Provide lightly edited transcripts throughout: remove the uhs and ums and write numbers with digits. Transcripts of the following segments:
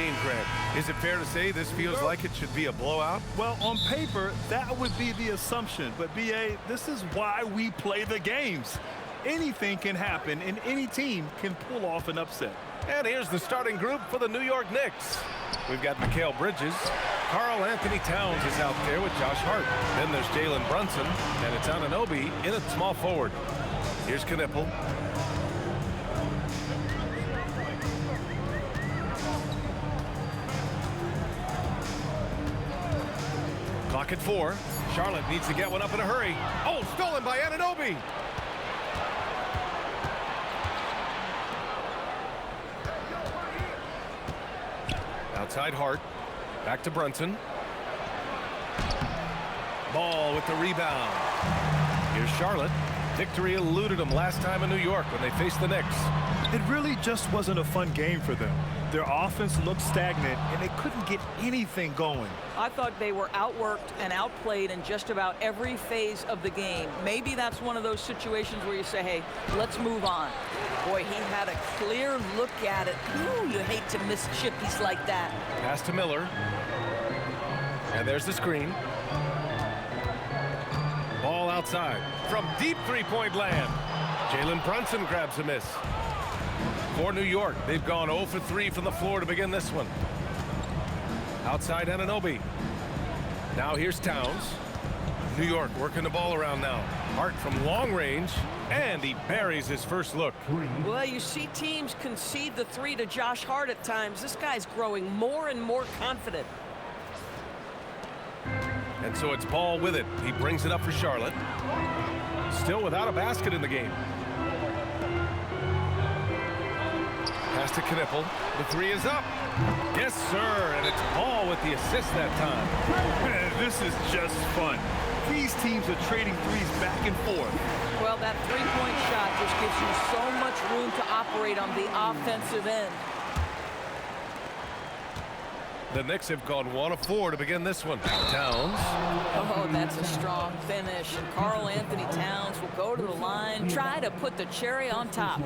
game, Grant. Is it fair to say this feels like it should be a blowout? Well, on paper, that would be the assumption. But, B.A., this is why we play the games. Anything can happen, and any team can pull off an upset. And here's the starting group for the New York Knicks. We've got Mikal Bridges. Karl-Anthony Towns is out there with Josh Hart. Then there's Jalen Brunson, and it's Anunoby in at small forward. Here's Knipple. Clock at 4. Charlotte needs to get one up in a hurry. Oh, stolen by Anunoby. Outside Hart. Back to Brunson. Ball with the rebound. Here's Charlotte. Victory eluded them last time in New York when they faced the Knicks. It really just wasn't a fun game for them. Their offense looked stagnant, and they couldn't get anything going. I thought they were outworked and outplayed in just about every phase of the game. Maybe that's one of those situations where you say, hey, let's move on. Boy, he had a clear look at it. Ooh, you hate to miss chippies like that. Pass to Miller. And there's the screen. Ball outside from deep three-point land. Jalen Brunson grabs a miss. For New York, they've gone 0 for 3 from the floor to begin this one. Outside Anunoby. Now here's Towns. New York working the ball around now. Hart from long range, and he buries his first look. Well, you see teams concede the 3 to Josh Hart at times. This guy's growing more and more confident. And so it's Ball with it. He brings it up for Charlotte. Still without a basket in the game. Pass to Knipple. The 3 is up. Yes, sir. And it's Ball with the assist that time. Man, this is just fun. These teams are trading threes back and forth. Well, that three-point shot just gives you so much room to operate on the offensive end. The Knicks have gone 1 of 4 to begin this one. Towns. Oh, that's a strong finish. And Karl-Anthony Towns will go to the line, try to put the cherry on top.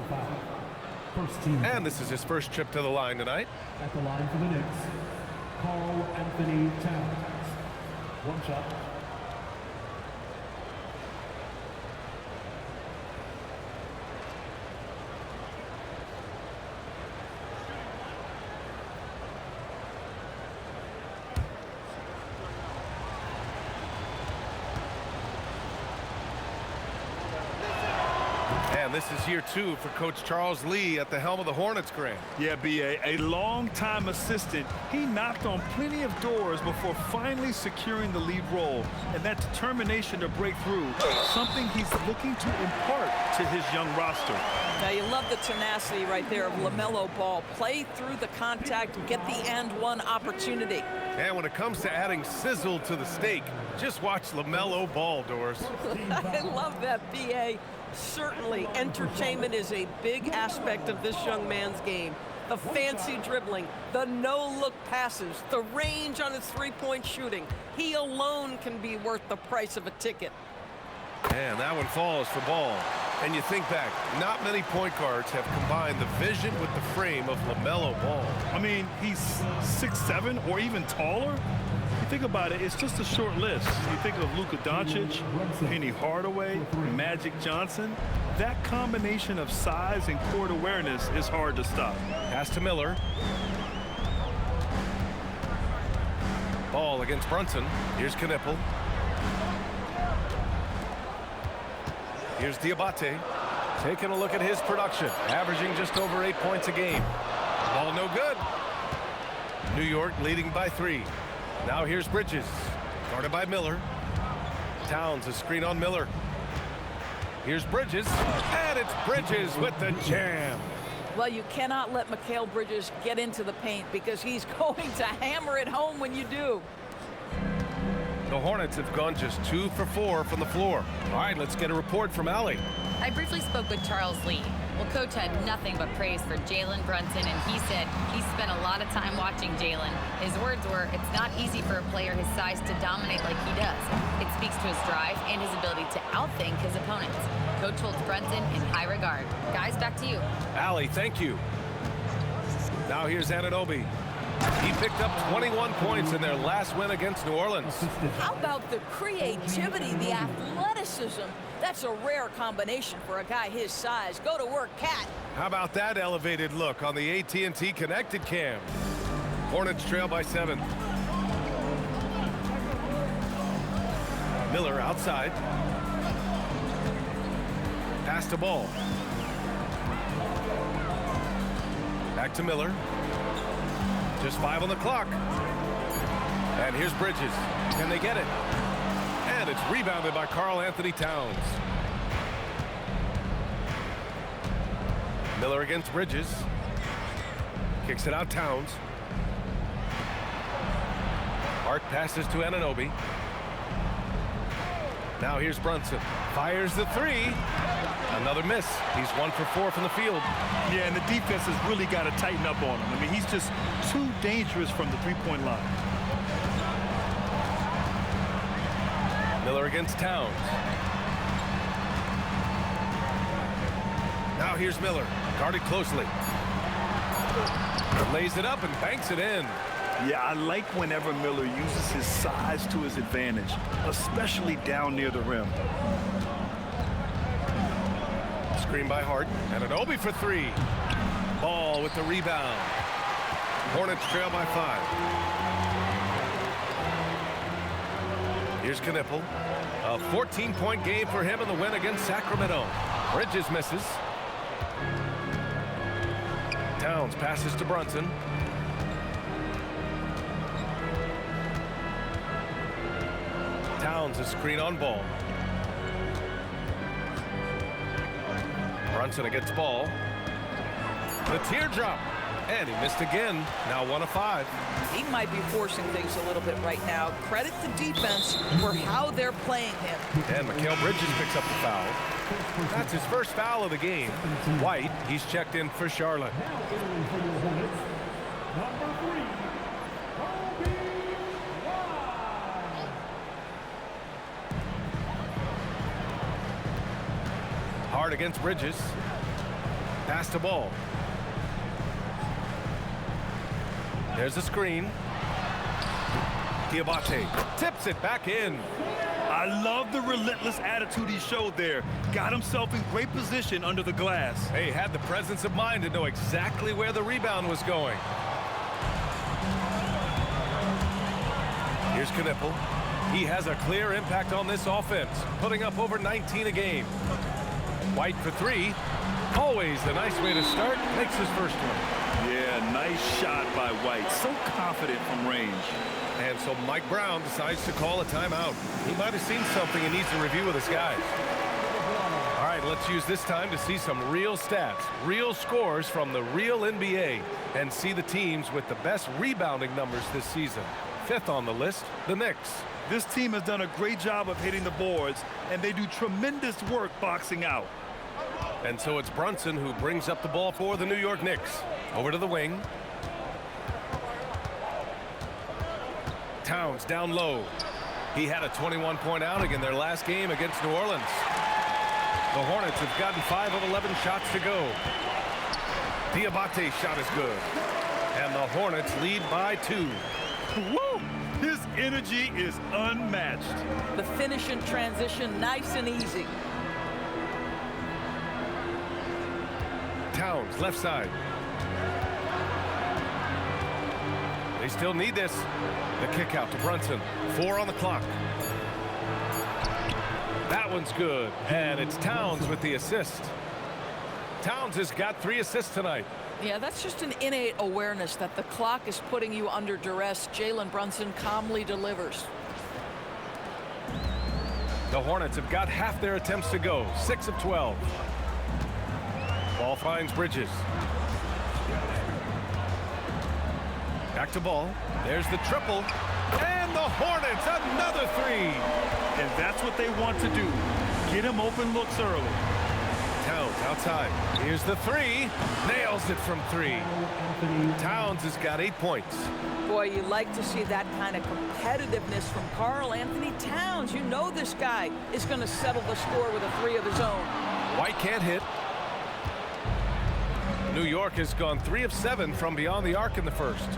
And this is his first trip to the line tonight. At the line for the Knicks, Karl-Anthony Towns. One shot. And this is year 2 for Coach Charles Lee at the helm of the Hornets, Grant. Yeah, B.A., a long-time assistant. He knocked on plenty of doors before finally securing the lead role. And that determination to break through, something he's looking to impart to his young roster. Now, you love the tenacity right there of LaMelo Ball. Play through the contact and get the and-one opportunity. And when it comes to adding sizzle to the steak, just watch LaMelo Ball, Doris. I love that, B.A. Certainly, entertainment is a big aspect of this young man's game. The fancy dribbling, the no-look passes, the range on his three-point shooting. He alone can be worth the price of a ticket. And that one falls for Ball. And you think back, not many point guards have combined the vision with the frame of LaMelo Ball. I mean, he's 6'7" or even taller. You think about it, it's just a short list. You think of Luka Doncic, Penny Hardaway, Magic Johnson. That combination of size and court awareness is hard to stop. Pass to Miller. Ball against Brunson. Here's Knipple. Here's Diabate. Taking a look at his production. Averaging just over 8 points a game. Ball no good. New York leading by 3. Now here's Bridges. Guarded by Miller. Towns, a screen on Miller. Here's Bridges. And it's Bridges with the jam. Well, you cannot let Mikal Bridges get into the paint because he's going to hammer it home when you do. The Hornets have gone just 2 for 4 from the floor. All right, let's get a report from Allie. I briefly spoke with Charles Lee. Well, Coach had nothing but praise for Jalen Brunson, and he said he spent a lot of time watching Jalen. His words were, it's not easy for a player his size to dominate like he does. It speaks to his drive and his ability to outthink his opponents. Coach holds Brunson in high regard. Guys, back to you. Allie, thank you. Now here's Anunoby. He picked up 21 points in their last win against New Orleans. How about the creativity, the athleticism? That's a rare combination for a guy his size. Go to work, Cat. How about that elevated look on the AT&T connected cam? Hornets trail by 7. Miller outside. Pass to Ball. Back to Miller. Just 5 on the clock. And here's Bridges. Can they get it? And it's rebounded by Karl-Anthony Towns. Miller against Bridges. Kicks it out Towns. Hart passes to Anunoby. Now here's Brunson. Fires the 3. Another miss. He's 1 for 4 from the field. Yeah, and the defense has really got to tighten up on him. I mean, he's just too dangerous from the three-point line. Miller against Towns. Now here's Miller. Guarded closely. Lays it up and banks it in. Yeah, I like whenever Miller uses his size to his advantage, especially down near the rim. Screen by Hart. Anunoby for 3. Ball with the rebound. Hornets trail by 5. Here's Knipple. A 14-point game for him in the win against Sacramento. Bridges misses. Towns passes to Brunson. Towns a screen on Ball. Brunson against Ball. The teardrop. And he missed again. Now 1 of 5. He might be forcing things a little bit right now. Credit the defense for how they're playing him. And Mikal Bridges picks up the foul. That's his first foul of the game. White, he's checked in for Charlotte. Hart against Bridges. Pass to Ball. There's the screen. Diabate tips it back in. I love the relentless attitude he showed there. Got himself in great position under the glass. Hey, had the presence of mind to know exactly where the rebound was going. Here's Knipple. He has a clear impact on this offense, putting up over 19 a game. White for 3. Always a nice way to start. Makes his first one. Yeah, nice shot by White. So confident from range. And so Mike Brown decides to call a timeout. He might have seen something he needs to review with his guys. All right, let's use this time to see some real stats, real scores from the real NBA, and see the teams with the best rebounding numbers this season. 5th on the list, the Knicks. This team has done a great job of hitting the boards, and they do tremendous work boxing out. And so it's Brunson who brings up the ball for the New York Knicks. Over to the wing. Towns down low. He had a 21-point outing in their last game against New Orleans. The Hornets have gotten 5 of 11 shots to go. Diabate's shot is good. And the Hornets lead by 2. Woo! His energy is unmatched. The finish in transition, nice and easy. Towns, left side. They still need this. The kick out to Brunson. 4 on the clock. That one's good. And it's Towns with the assist. Towns has got 3 assists tonight. Yeah, that's just an innate awareness that the clock is putting you under duress. Jalen Brunson calmly delivers. The Hornets have got half their attempts to go. 6 of 12. Ball finds Bridges. Back to Ball. There's the triple. And the Hornets, another 3. And that's what they want to do. Get him open looks early. Towns outside. Here's the 3. Nails it from 3. Towns has got 8 points. Boy, you like to see that kind of competitiveness from Karl-Anthony Towns. You know this guy is going to settle the score with a 3 of his own. White can't hit. New York has gone 3 of 7 from beyond the arc in the first.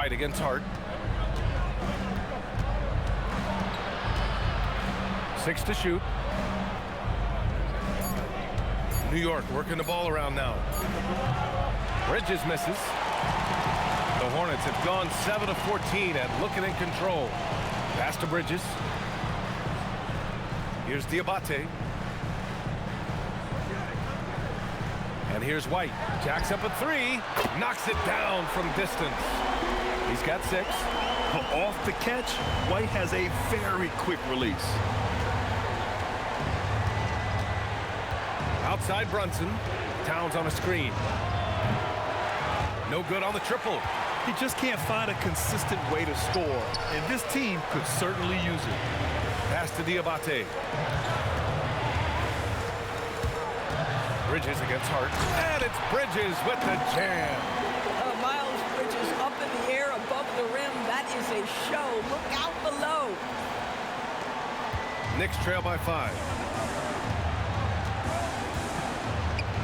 White against Hart. 6 to shoot. New York working the ball around now. Bridges misses. The Hornets have gone 7 of 14 and looking in control. Pass to Bridges. Here's Diabate. And here's White. Jacks up a 3. Knocks it down from distance. He's got 6. Off the catch, White has a very quick release. Outside Brunson. Towns on a screen. No good on the triple. He just can't find a consistent way to score, and this team could certainly use it. Pass to Diabate. Bridges against Hart. And it's Bridges with the jam. Miles Bridges up in the air above the rim. That is a show. Look out below. Knicks trail by 5.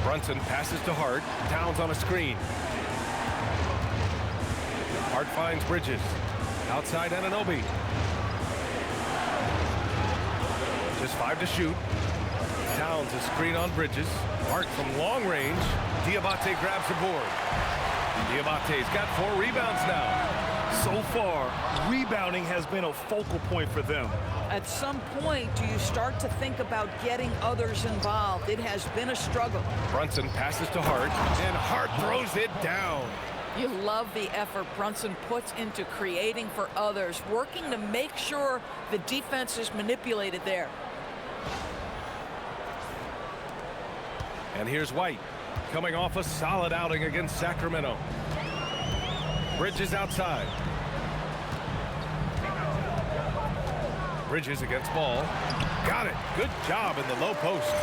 Brunson passes to Hart. Towns on a screen. Hart finds Bridges. Outside Anunoby. Just 5 to shoot. Towns a screen on Bridges. Hart from long range. Diabate grabs the board. Diabate's got 4 rebounds now. So far, rebounding has been a focal point for them. At some point, do you start to think about getting others involved? It has been a struggle. Brunson passes to Hart, and Hart throws it down. You love the effort Brunson puts into creating for others, working to make sure the defense is manipulated there. And here's White, coming off a solid outing against Sacramento. Bridges outside. Bridges against Ball. Got it. Good job in the low post.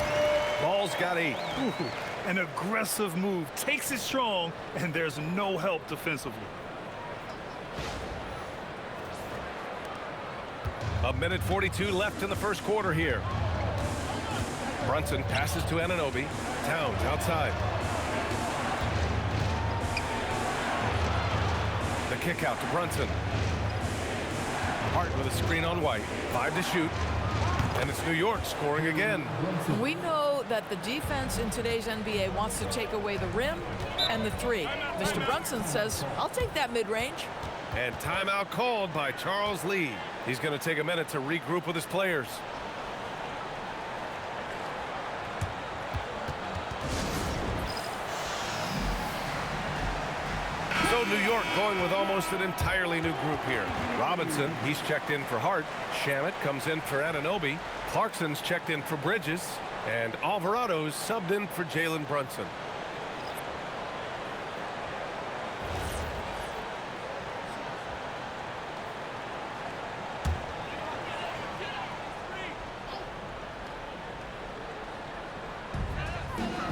Ball's got 8. An aggressive move, takes it strong, and there's no help defensively. A minute 42 left in the first quarter here. Brunson passes to Anunoby. Towns outside. The kick out to Brunson. Hart with a screen on White. 5 to shoot. And it's New York scoring again. We know that the defense in today's NBA wants to take away the rim and the 3. Mr. Brunson says, I'll take that mid-range. And timeout called by Charles Lee. He's going to take a minute to regroup with his players. So New York going with almost an entirely new group here. Robinson, he's checked in for Hart. Shamet comes in for Anunoby. Clarkson's checked in for Bridges. And Alvarado's subbed in for Jalen Brunson.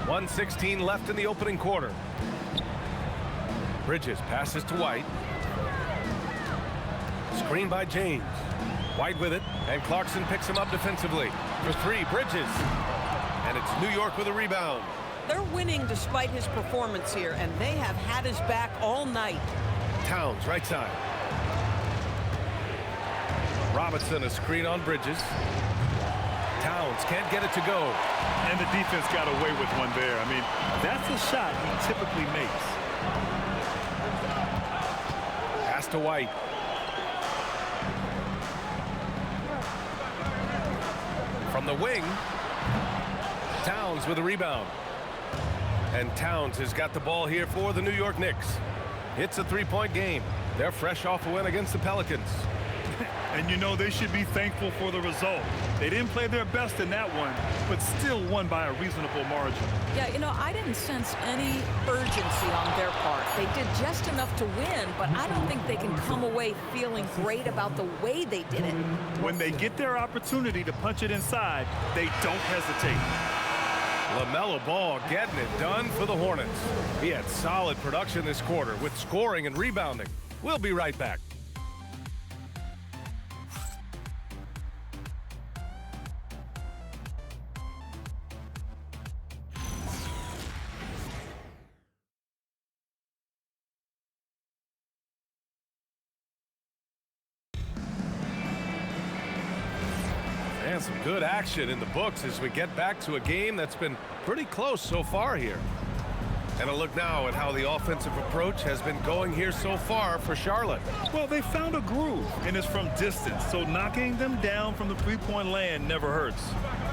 .116 left in the opening quarter. Bridges passes to White. Screen by James. White with it, and Clarkson picks him up defensively. For 3, Bridges. And it's New York with a rebound. They're winning despite his performance here, and they have had his back all night. Towns, right side. Robinson, a screen on Bridges. Towns can't get it to go. And the defense got away with one there. I mean, that's a shot he typically makes. Pass to White. From the wing, Towns with a rebound. And Towns has got the ball here for the New York Knicks. It's a 3-point game. They're fresh off a win against the Pelicans. And you know they should be thankful for the result. They didn't play their best in that one, but still won by a reasonable margin. Yeah, you know, I didn't sense any urgency on their part. They did just enough to win, but I don't think they can come away feeling great about the way they did it. When they get their opportunity to punch it inside, they don't hesitate. LaMelo Ball getting it done for the Hornets. He had solid production this quarter with scoring and rebounding. We'll be right back. Good action in the books as we get back to a game that's been pretty close so far here. And a look now at how the offensive approach has been going here so far for Charlotte. Well, they found a groove, and it's from distance, so knocking them down from the three-point land never hurts.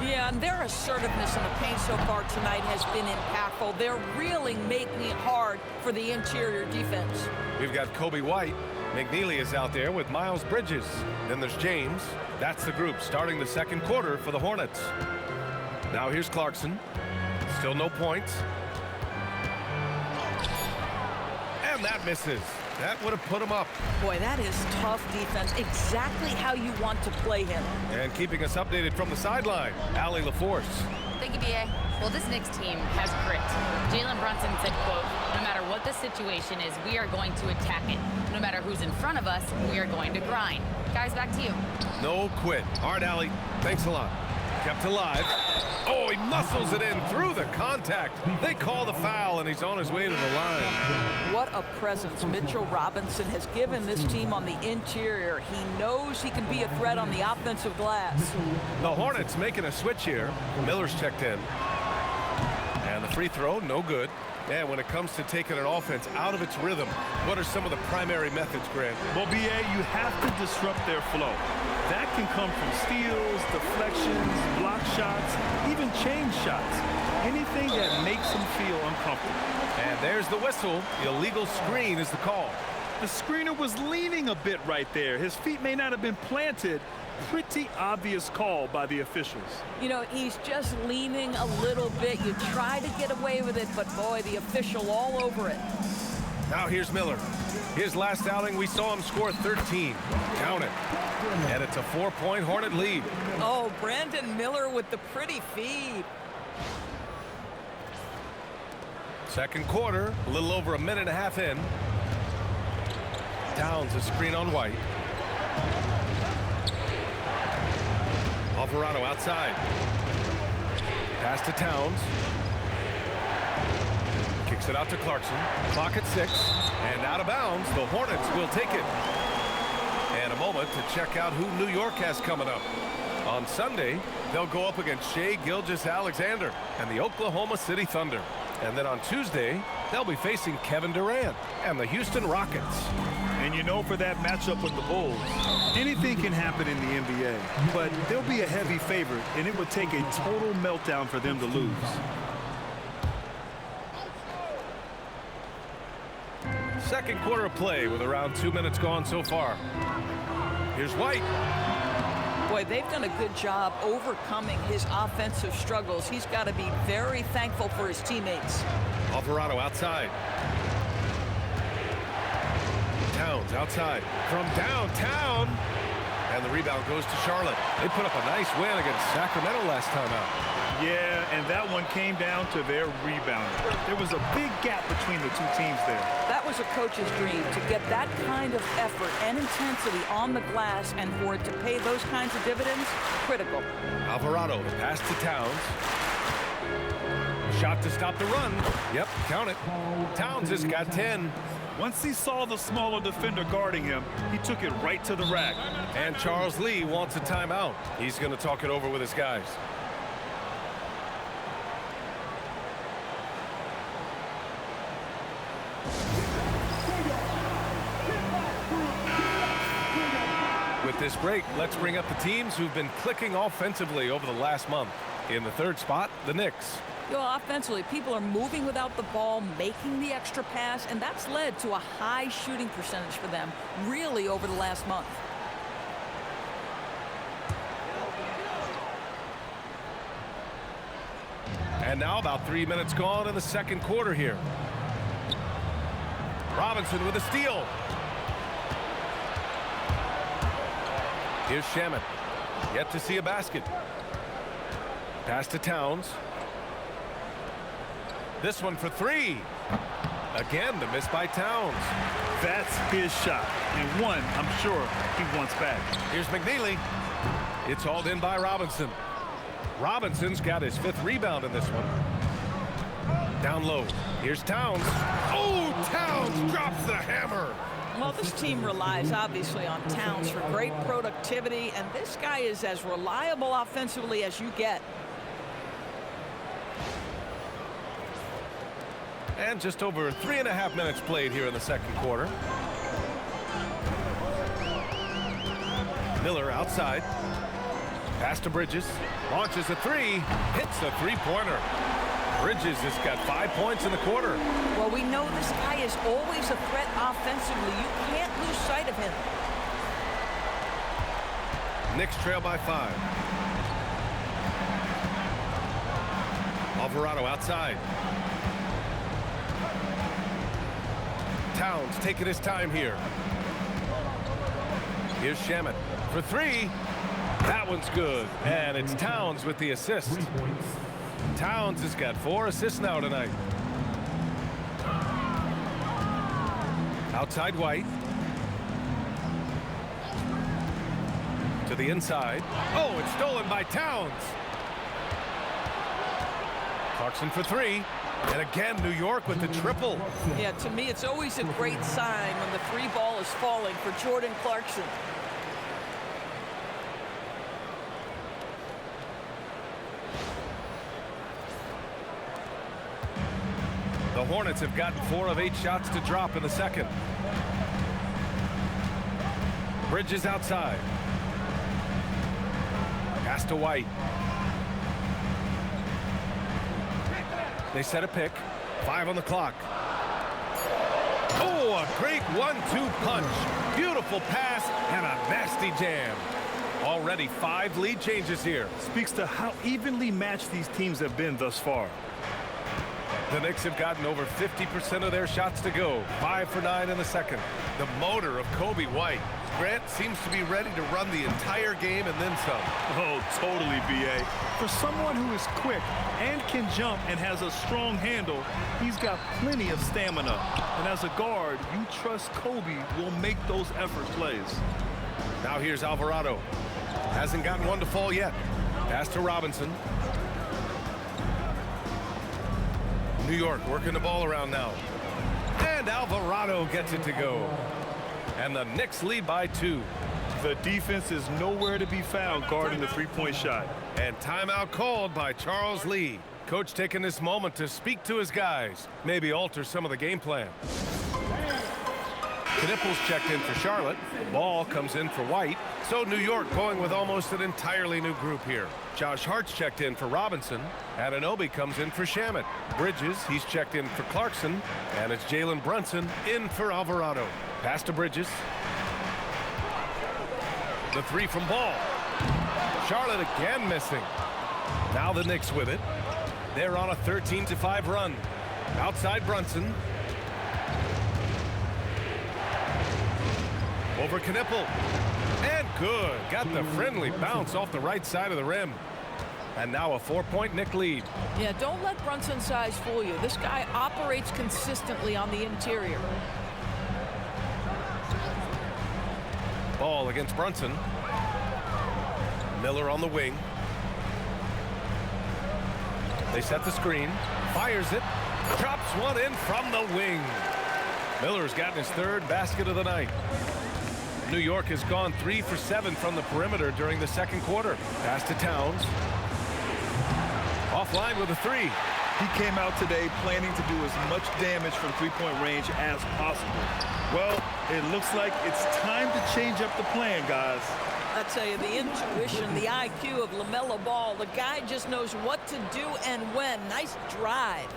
Yeah, and their assertiveness in the paint so far tonight has been impactful. They're really making it hard for the interior defense. We've got Kobe White. McNeely is out there with Miles Bridges. Then there's James. That's the group starting the second quarter for the Hornets. Now here's Clarkson. Still no points. And that misses. That would have put him up. Boy, that is tough defense. Exactly how you want to play him. And keeping us updated from the sideline, Allie LaForce. Thank you, B.A. Well, this Knicks team has grit. Jalen Brunson said, quote, "No matter what the situation is, we are going to attack it. No matter who's in front of us, we are going to grind." Guys, back to you. No quit. All right, Allie. Thanks a lot. Kept alive. Oh, he muscles it in through the contact. They call the foul, and he's on his way to the line. What a presence Mitchell Robinson has given this team on the interior. He knows he can be a threat on the offensive glass. The Hornets making a switch here. Miller's checked in. And the free throw, no good. And when it comes to taking an offense out of its rhythm, what are some of the primary methods, Grant? Well, B.A., you have to disrupt their flow. That can come from steals, deflections, block shots, even change shots. Anything that makes them feel uncomfortable. And there's the whistle. The illegal screen is the call. The screener was leaning a bit right there. His feet may not have been planted. Pretty obvious call by the officials. You know, he's just leaning a little bit. You try to get away with it, but boy, the official all over it. Now here's Miller. His last outing, we saw him score 13. Count it. And it's a 4-point Hornet lead. Oh, Brandon Miller with the pretty feed. Second quarter, a little over a minute and a half in. Towns a screen on White. Alvarado outside. Pass to Towns. Kicks it out to Clarkson. Clock at 6. And out of bounds, the Hornets will take it. And a moment to check out who New York has coming up. On Sunday, they'll go up against Shai Gilgeous-Alexander and the Oklahoma City Thunder. And then on Tuesday, they'll be facing Kevin Durant and the Houston Rockets. And you know, for that matchup with the Bulls, anything can happen in the NBA, but they'll be a heavy favorite, and it would take a total meltdown for them to lose. Second quarter of play with around 2 minutes gone so far. Here's White. Boy, they've done a good job overcoming his offensive struggles. He's got to be very thankful for his teammates. Alvarado outside. Towns outside from downtown. And the rebound goes to Charlotte. They put up a nice win against Sacramento last time out. Yeah, and that one came down to their rebounding. There was a big gap between the two teams there. That was a coach's dream, to get that kind of effort and intensity on the glass, and for it to pay those kinds of dividends, critical. Alvarado, the pass to Towns. Shot to stop the run. Yep, count it. Towns has got 10. Once he saw the smaller defender guarding him, he took it right to the rack. And Charles Lee wants a timeout. He's going to talk it over with his guys. With this break, let's bring up the teams who've been clicking offensively over the last month. In the third spot, the Knicks. You know, offensively, people are moving without the ball, making the extra pass, and that's led to a high shooting percentage for them, really, over the last month. And now about 3 minutes gone in the second quarter here. Robinson with a steal. Here's Shamet. Yet to see a basket. Pass to Towns. This one for three. Again, the miss by Towns. That's his shot, and one I'm sure he wants back. Here's McNeely. It's hauled in by Robinson. Robinson's got his 5th rebound in this one. Down low. Here's Towns. Oh, Towns drops the hammer. Well, This team relies obviously on Towns for great productivity, and this guy is as reliable offensively as you get. And just over 3.5 minutes played here in the second quarter. Miller outside. Pass to Bridges. Launches a three. Hits a three-pointer. Bridges has got 5 points in the quarter. Well, we know this guy is always a threat offensively. You can't lose sight of him. Knicks trail by 5. Alvarado outside. Towns taking his time here. Here's Shamet for three. That one's good. And it's Towns with the assist. Towns has got 4 assists now tonight. Outside White. To the inside. Oh, it's stolen by Towns. Clarkson for three. And again, New York with the triple. Yeah, to me, it's always a great sign when the three ball is falling for Jordan Clarkson. The Hornets have gotten 4 of 8 shots to drop in the second. Bridges outside. Pass to White. They set a pick. 5 on the clock. Oh, a great 1-2 punch. Beautiful pass and a nasty jam. Already 5 lead changes here. Speaks to how evenly matched these teams have been thus far. The Knicks have gotten over 50% of their shots to go. 5 for 9 in the second. The motor of Kobe White. Grant seems to be ready to run the entire game and then some. Oh, totally, B.A. For someone who is quick and can jump and has a strong handle, he's got plenty of stamina. And as a guard, you trust Kobe will make those effort plays. Now here's Alvarado. Hasn't gotten one to fall yet. Pass to Robinson. New York working the ball around now. And Alvarado gets it to go. And the Knicks lead by 2. The defense is nowhere to be found guarding the three-point shot. And timeout called by Charles Lee. Coach taking this moment to speak to his guys. Maybe alter some of the game plan. Knipples checked in for Charlotte. Ball comes in for White. So New York going with almost an entirely new group here. Josh Hart's checked in for Robinson. Anunoby comes in for Shamet. Bridges, he's checked in for Clarkson. And it's Jalen Brunson in for Alvarado. Pass to Bridges. The three from Ball. Charlotte again missing. Now the Knicks with it. They're on a 13-5 run. Outside Brunson. Over Knipple. And good. Got the friendly bounce off the right side of the rim. And now a 4-point Knick lead. Yeah, don't let Brunson's size fool you. This guy operates consistently on the interior. Ball against Brunson. Miller on the wing. They set the screen. Fires it. Drops one in from the wing. Miller's gotten his 3rd basket of the night. New York has gone 3 for 7 from the perimeter during the second quarter. Pass to Towns. Offline with a 3. He came out today planning to do as much damage from three-point range as possible. Well, it looks like it's time to change up the plan, guys. I tell you, the intuition, the IQ of LaMelo Ball, the guy just knows what to do and when. Nice drive.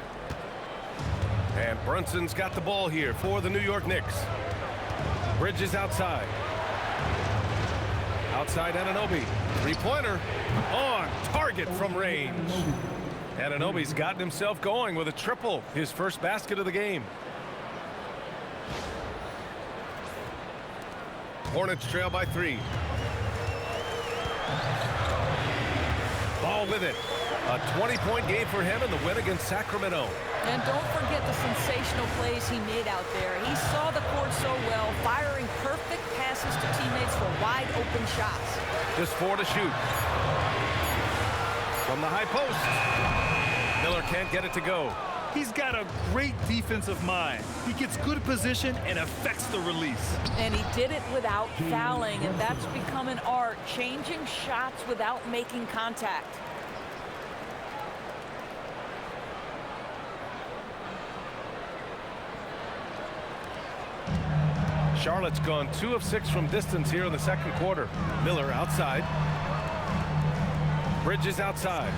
And Brunson's got the ball here for the New York Knicks. Bridges outside. Outside Anunoby. Three-pointer on target from range. Anunoby's gotten himself going with a triple. His first basket of the game. Hornets trail by 3. Ball with it. A 20-point game for him in the win against Sacramento. And don't forget the sensational plays he made out there. He saw the court so well, firing perfect passes to teammates for wide-open shots. Just 4 to shoot. From the high post. Miller can't get it to go. He's got a great defensive mind. He gets good position and affects the release. And he did it without fouling, and that's become an art, changing shots without making contact. Charlotte's gone 2 of 6 from distance here in the second quarter. Miller outside. Bridges outside.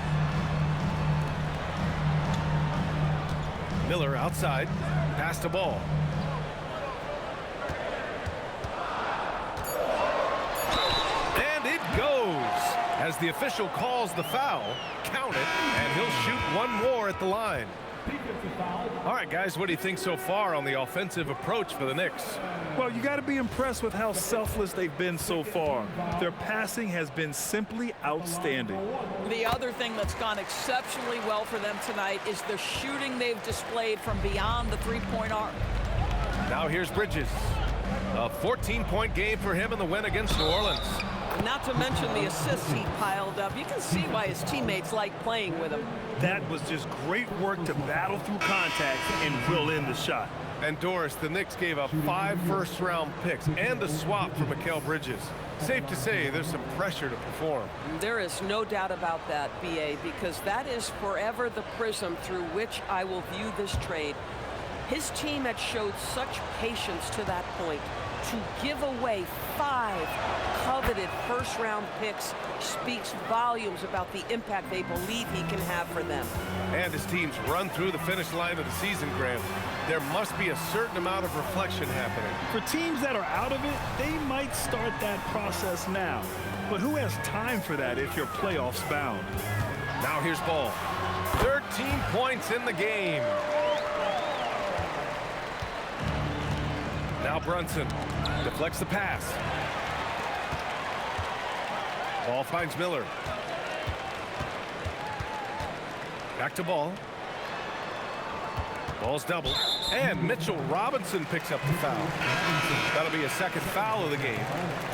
Miller outside. Pass the ball. And it goes. As the official calls the foul, count it, and he'll shoot one more at the line. All right, guys, what do you think so far on the offensive approach for the Knicks? Well, you got to be impressed with how selfless they've been so far. Their passing has been simply outstanding. The other thing that's gone exceptionally well for them tonight is the shooting they've displayed from beyond the three-point arc. Now here's Bridges. A 14-point game for him in the win against New Orleans. Not to mention the assists he piled up. You can see why his teammates like playing with him. That was just great work to battle through contact and will in the shot. And Doris, the Knicks gave up 5 first-round picks and a swap for Mikal Bridges. Safe to say there's some pressure to perform. There is no doubt about that, B.A., because that is forever the prism through which I will view this trade. His team had showed such patience to that point. To give away 5 coveted first-round picks speaks volumes about the impact they believe he can have for them. And his teams run through the finish line of the season, Graham. There must be a certain amount of reflection happening. For teams that are out of it, they might start that process now. But who has time for that if you're playoffs bound? Now here's Ball. 13 points in the game. Now Brunson deflects the pass. Ball finds Miller. Back to Ball. Ball's doubled. And Mitchell Robinson picks up the foul. That'll be a second foul of the game.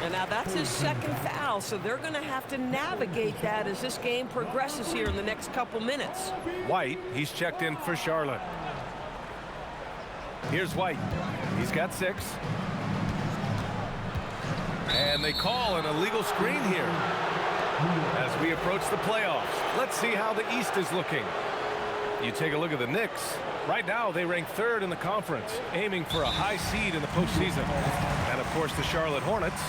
And now that's his second foul, so they're going to have to navigate that as this game progresses here in the next couple minutes. White, he's checked in for Charlotte. Here's White. He's got 6. And they call an illegal screen here as we approach the playoffs. Let's see how the East is looking. You take a look at the Knicks. Right now, they rank 3rd in the conference, aiming for a high seed in the postseason. And, of course, the Charlotte Hornets.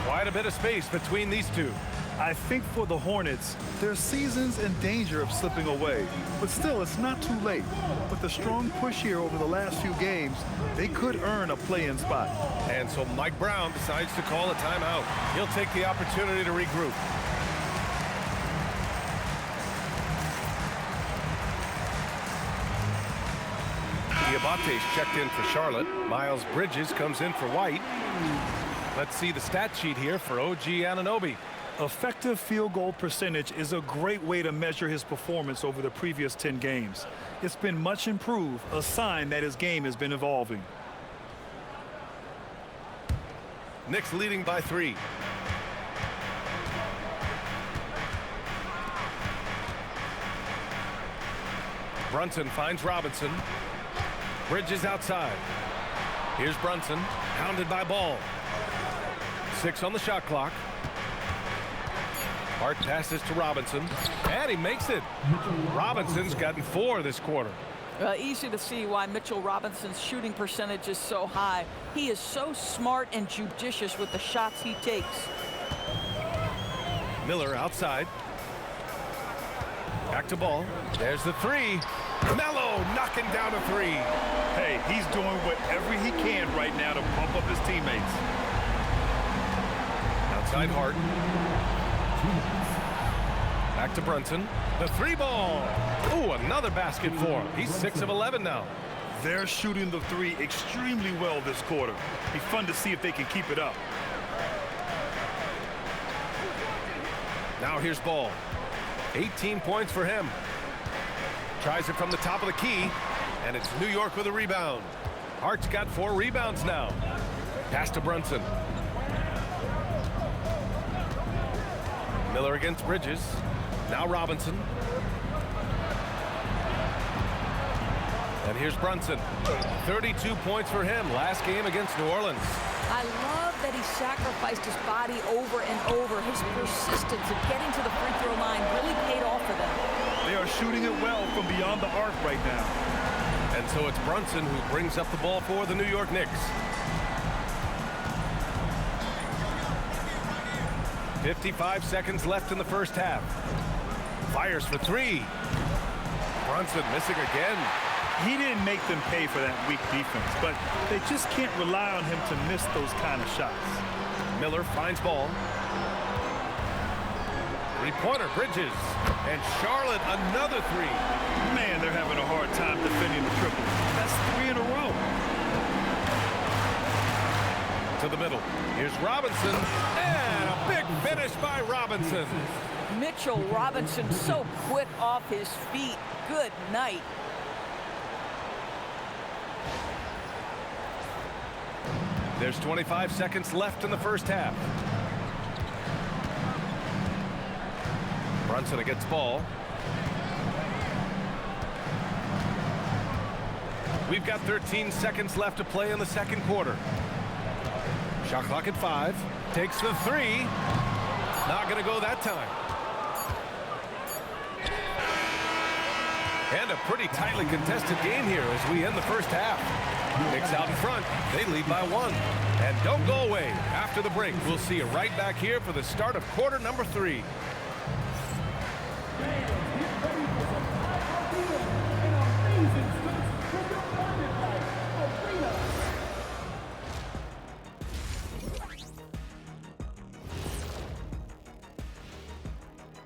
Quite a bit of space between these two. I think for the Hornets, their season's in danger of slipping away. But still, it's not too late. With a strong push here over the last few games, they could earn a play-in spot. And so Mike Brown decides to call a timeout. He'll take the opportunity to regroup. Diabate's checked in for Charlotte. Miles Bridges comes in for White. Let's see the stat sheet here for OG Anunoby. Effective field goal percentage is a great way to measure his performance over the previous 10 games. It's been much improved, a sign that his game has been evolving. Knicks leading by 3. Brunson finds Robinson. Bridges outside. Here's Brunson, hounded by Ball. 6 on the shot clock. Hart passes to Robinson, and he makes it. Robinson's gotten 4 this quarter. Easy to see why Mitchell Robinson's shooting percentage is so high. He is so smart and judicious with the shots he takes. Miller outside. Back to Ball. There's the 3. Melo knocking down a 3. Hey, he's doing whatever he can right now to pump up his teammates. Outside Hart. Back to Brunson. The 3-ball. Ooh, another basket for him. He's 6 of 11 now. They're shooting the 3 extremely well this quarter. Be fun to see if they can keep it up. Now here's Ball. 18 points for him. Tries it from the top of the key, and it's New York with a rebound. Hart's got 4 rebounds now. Pass to Brunson. Miller against Bridges. Now Robinson. And here's Brunson. 32 points for him last game against New Orleans. I love that he sacrificed his body over and over. His persistence of getting to the free throw line really paid off for them. They are shooting it well from beyond the arc right now. And so it's Brunson who brings up the ball for the New York Knicks. 55 seconds left in the first half. Fires for three. Brunson missing again. He didn't make them pay for that weak defense, but they just can't rely on him to miss those kind of shots. Miller finds ball. Three-pointer, Bridges. And Charlotte, another three. Man, they're having a hard time defending the triple. That's 3 in a row. To the middle. Here's Robinson. And a big finish by Robinson. Mitchell Robinson so quick off his feet. Good night. There's 25 seconds left in the first half. Brunson against ball. We've got 13 seconds left to play in the second quarter. Shot clock at 5. Takes the three. Not going to go that time. And a pretty tightly contested game here as we end the first half. Knicks out in front. They lead by 1. And don't go away. After the break, we'll see you right back here for the start of quarter number 3.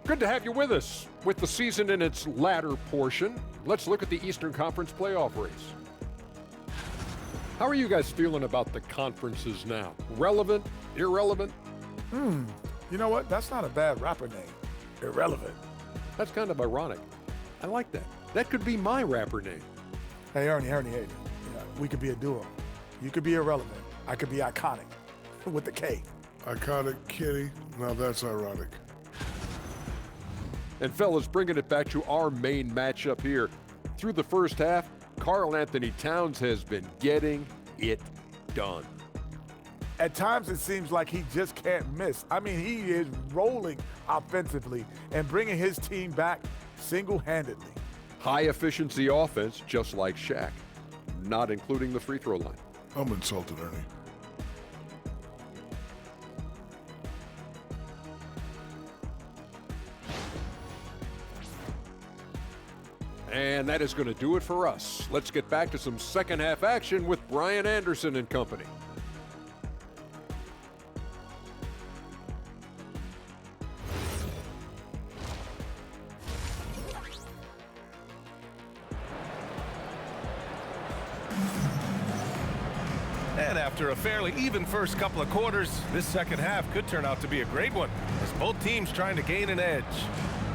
Good to have you with us. With the season in its latter portion, let's look at the Eastern Conference playoff race. How are you guys feeling about the conferences now? Relevant? Irrelevant? You know what? That's not a bad rapper name. Irrelevant. That's kind of ironic. I like that. That could be my rapper name. Hey, Ernie, hey. You know, we could be a duo. You could be irrelevant. I could be iconic with the K. Iconic Kitty. Now that's ironic. And fellas, bringing it back to our main matchup here. Through the first half, Karl-Anthony Towns has been getting it done. At times, it seems like he just can't miss. I mean, he is rolling offensively and bringing his team back single-handedly. High-efficiency offense, just like Shaq, not including the free throw line. I'm insulted, Ernie. And that is going to do it for us. Let's get back to some second half action with Brian Anderson and company. And after a fairly even first couple of quarters, this second half could turn out to be a great one, as both teams trying to gain an edge.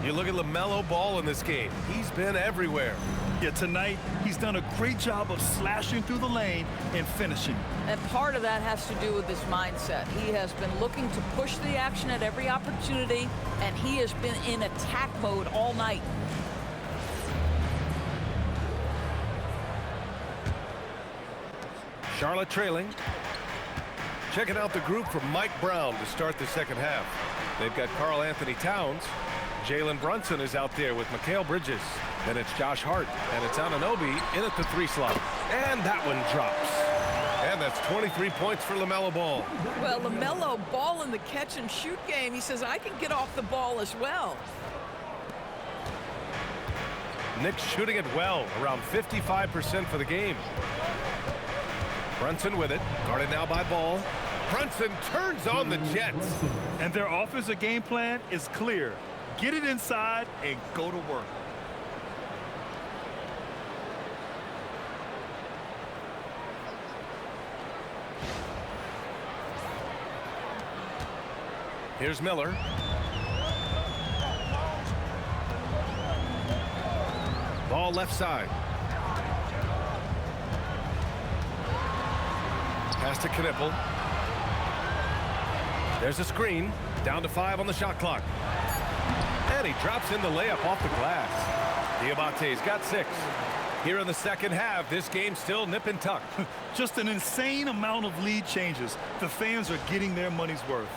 You look at LaMelo Ball in this game. He's been everywhere. Yeah, tonight, he's done a great job of slashing through the lane and finishing. And part of that has to do with his mindset. He has been looking to push the action at every opportunity, and he has been in attack mode all night. Charlotte trailing. Checking out the group from Mike Brown to start the second half. They've got Karl-Anthony Towns. Jalen Brunson is out there with Mikal Bridges. Then it's Josh Hart, and it's Anunoby in at the 3 slot. And that one drops. And that's 23 points for LaMelo Ball. Well, LaMelo Ball in the catch-and-shoot game, he says, I can get off the ball as well. Knicks shooting it well, around 55% for the game. Brunson with it, guarded now by Ball. Brunson turns on the Jets. And their offensive game plan is clear. Get it inside and go to work. Here's Miller. Ball left side. Pass to Knipple. There's a screen. Down to 5 on the shot clock. And he drops in the layup off the glass. Diabate's got 6. Here in the second half, this game still nip and tuck. Just an insane amount of lead changes. The fans are getting their money's worth.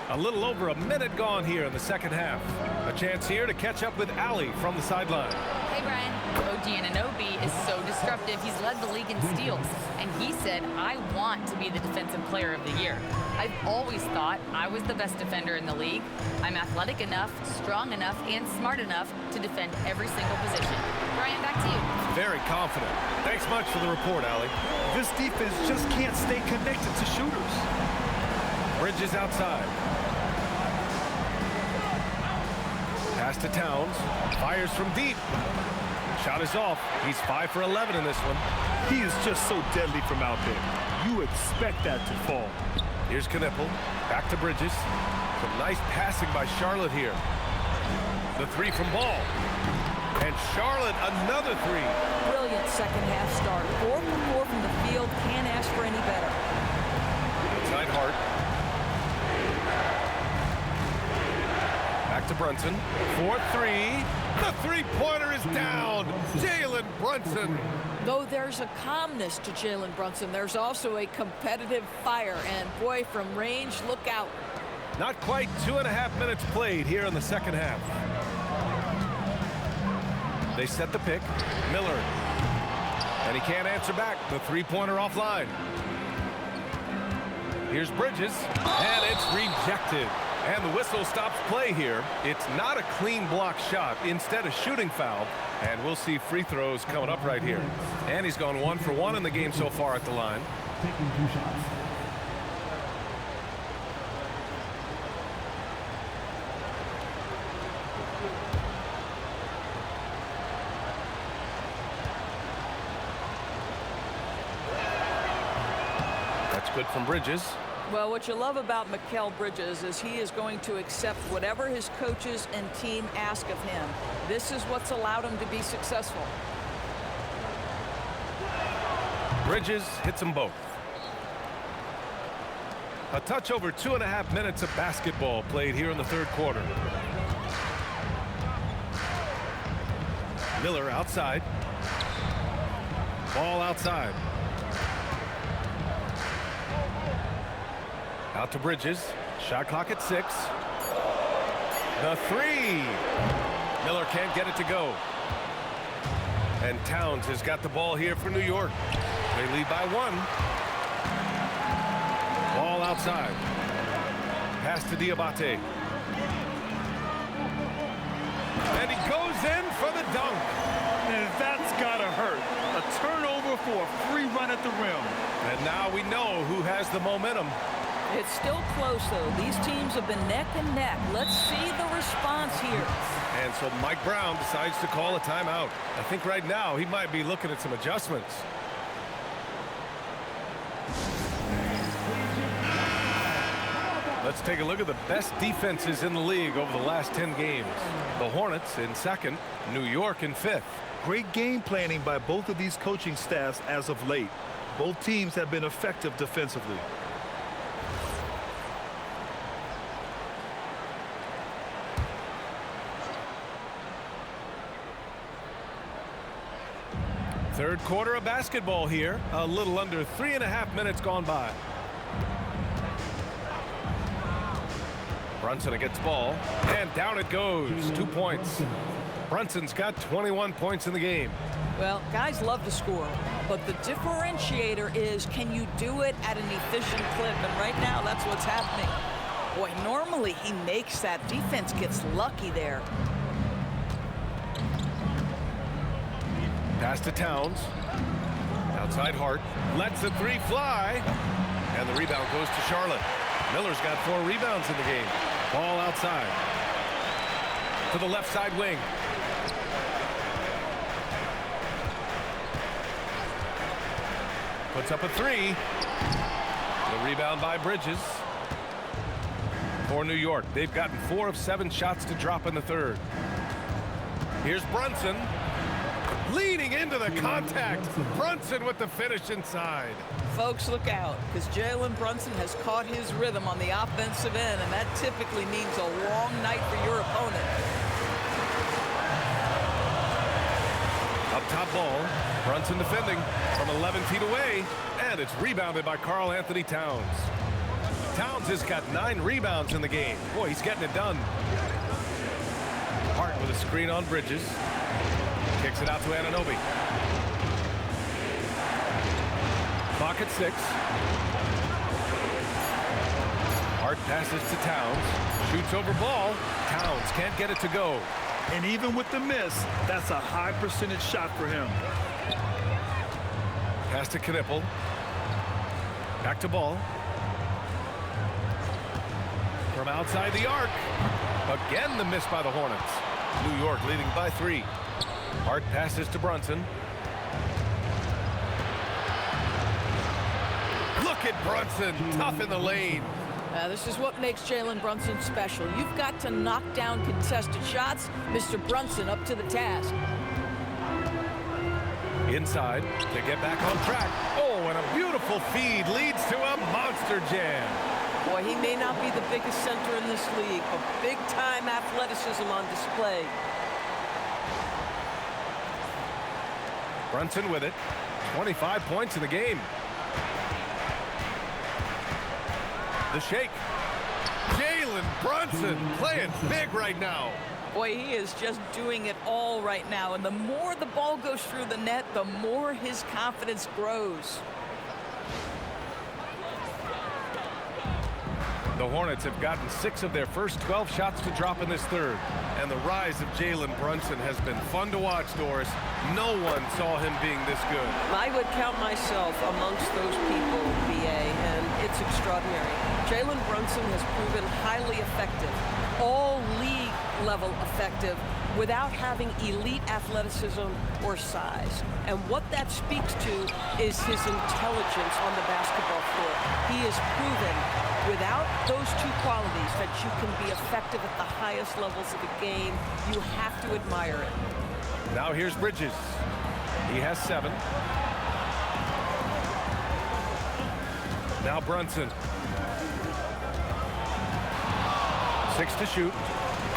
A little over a minute gone here in the second half. A chance here to catch up with Allie from the sideline. Hey, Brian. OG Anunoby is so disruptive. He's led the league in steals. And he said, I want to be the defensive player of the year. I've always thought I was the best defender in the league. I'm athletic enough, strong enough, and smart enough to defend every single position. Brian, back to you. Very confident. Thanks much for the report, Allie. This defense just can't stay connected to shooters. Bridges outside. Pass to Towns. Fires from deep. Shot is off. He's 5 for 11 in this one. He is just so deadly from out there. You expect that to fall. Here's Knipple. Back to Bridges. Some nice passing by Charlotte here. The three from Ball. And Charlotte, another three. Brilliant second half start. 4 for 4 from the field. Can't ask for any better. Inside Hart. Back to Brunson. 4-3. The three-pointer is down. Jalen Brunson. Though there's a calmness to Jalen Brunson, there's also a competitive fire. And boy, from range, look out. Not quite 2.5 minutes played here in the second half. They set the pick. Miller. And he can't answer back. The three-pointer offline. Here's Bridges. And it's rejected. And the whistle stops play here. It's not a clean block shot. Instead, a shooting foul. And we'll see free throws coming up right here. And he's gone 1 for 1 in the game so far at the line. Taking 2 shots. That's good from Bridges. Well, what you love about Mikal Bridges is he is going to accept whatever his coaches and team ask of him. This is what's allowed him to be successful. Bridges hits them both. A touch over 2.5 minutes of basketball played here in the third quarter. Miller outside. Ball outside. Out to Bridges. Shot clock at 6. The three. Miller can't get it to go. And Towns has got the ball here for New York. They lead by 1. Ball outside. Pass to Diabate. And he goes in for the dunk. And that's gotta hurt. A turnover for a free run at the rim. And now we know who has the momentum. It's still close, though. These teams have been neck and neck. Let's see the response here. And so Mike Brown decides to call a timeout. I think right now he might be looking at some adjustments. Let's take a look at the best defenses in the league over the last 10 games. The Hornets in 2nd, New York in 5th. Great game planning by both of these coaching staffs as of late. Both teams have been effective defensively. Third quarter of basketball here. A little under 3.5 minutes gone by. Brunson gets ball. And down it goes. 2 points. Brunson's got 21 points in the game. Well, guys love to score, but the differentiator is, can you do it at an efficient clip? And right now, that's what's happening. Boy, normally he makes that. Defense gets lucky there. Pass to Towns. Outside Hart. Lets the three fly. And the rebound goes to Charlotte. Miller's got 4 rebounds in the game. Ball outside. To the left side wing. Puts up a 3. The rebound by Bridges. For New York. They've gotten 4 of 7 shots to drop in the third. Here's Brunson. Leading into the contact. Brunson with the finish inside. Folks, look out, because Jalen Brunson has caught his rhythm on the offensive end, and that typically means a long night for your opponent. A Up top ball. Brunson defending from 11 feet away. And it's rebounded by Karl-Anthony Towns. Towns has got 9 rebounds in the game. Boy, he's getting it done. Hart with a screen on Bridges. Kicks it out to Anunoby. Clock at 6. Hart passes to Towns. Shoots over ball. Towns can't get it to go. And even with the miss, that's a high percentage shot for him. Pass to Knipple. Back to Ball. From outside the arc. Again the miss by the Hornets. New York leading by 3. Hart passes to Brunson. Look at Brunson, tough in the lane. This is what makes Jalen Brunson special. You've got to knock down contested shots. Mr. Brunson up to the task. Inside to get back on track. Oh, and a beautiful feed leads to a monster jam. Boy, he may not be the biggest center in this league, but big-time athleticism on display. Brunson with it. 25 points in the game. The shake. Jalen Brunson playing big right now. Boy, he is just doing it all right now. And the more the ball goes through the net, the more his confidence grows. The Hornets have gotten 6 of their first 12 shots to drop in this third. And the rise of Jalen Brunson has been fun to watch, Doris. No one saw him being this good. I would count myself amongst those people, BA, and it's extraordinary. Jalen Brunson has proven highly effective, all league level effective, without having elite athleticism or size. And what that speaks to is his intelligence on the basketball floor. He has proven without those 2 qualities that you can be effective at the highest levels of the game. You have to admire it. Now here's Bridges. He has 7. Now Brunson. 6 to shoot.